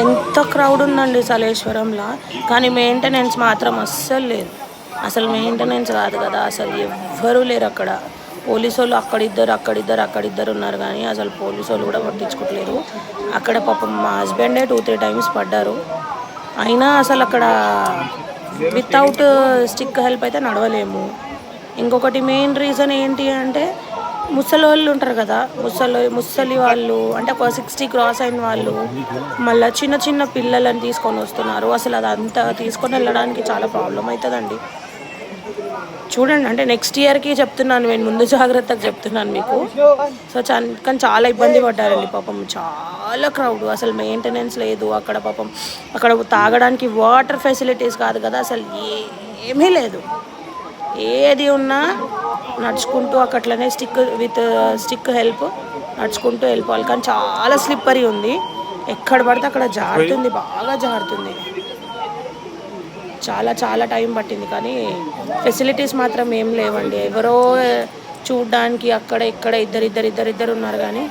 ఎంత క్రౌడ్ ఉందండి సలేశ్వరంలో, కానీ మెయింటెనెన్స్ మాత్రం అస్సలు లేదు. అసలు మెయింటెనెన్స్ కాదు కదా, అసలు ఎవ్వరూ లేరు అక్కడ. పోలీసు వాళ్ళు అక్కడిద్దరు ఉన్నారు, కానీ అసలు పోలీసు వాళ్ళు కూడా పట్టించుకోవట్లేరు. అక్కడ పాపం మా హస్బెండే 2-3 టైమ్స్ పడ్డారు. అయినా అసలు అక్కడ వితౌట్ స్టిక్ హెల్ప్ అయితే నడవలేము. ఇంకొకటి మెయిన్ రీజన్ ఏంటి అంటే, ముసలి వాళ్ళు ఉంటారు కదా, ముసలి వాళ్ళు అంటే ఒక 60 క్రాస్ అయిన వాళ్ళు, మళ్ళీ చిన్న చిన్న పిల్లలని తీసుకొని వస్తున్నారు. అసలు అదంతా తీసుకొని వెళ్ళడానికి చాలా ప్రాబ్లం అవుతుందండి. చూడండి, అంటే నెక్స్ట్ ఇయర్కి చెప్తున్నాను, నేను ముందు జాగ్రత్తగా చెప్తున్నాను మీకు. సో కానీ చాలా ఇబ్బంది పడ్డారండి పాపం, చాలా క్రౌడ్, అసలు మెయింటెనెన్స్ లేదు అక్కడ. పాపం అక్కడ తాగడానికి వాటర్ ఫెసిలిటీస్ కాదు కదా, అసలు ఏమీ లేదు. ఏది ఉన్నా నడుచుకుంటూ అక్కట్లనే స్టిక్ హెల్ప్ నడుచుకుంటూ వెళ్ళిపోవాలి. కానీ చాలా స్లిప్పరీ ఉంది, ఎక్కడ పడితే అక్కడ జారుతుంది, బాగా జారుతుంది. చాలా చాలా టైం పట్టింది, కానీ ఫెసిలిటీస్ మాత్రం ఏం లేవండి. ఎవరో చూడ్డానికి అక్కడ ఇక్కడ ఇద్దరు ఉన్నారు, కానీ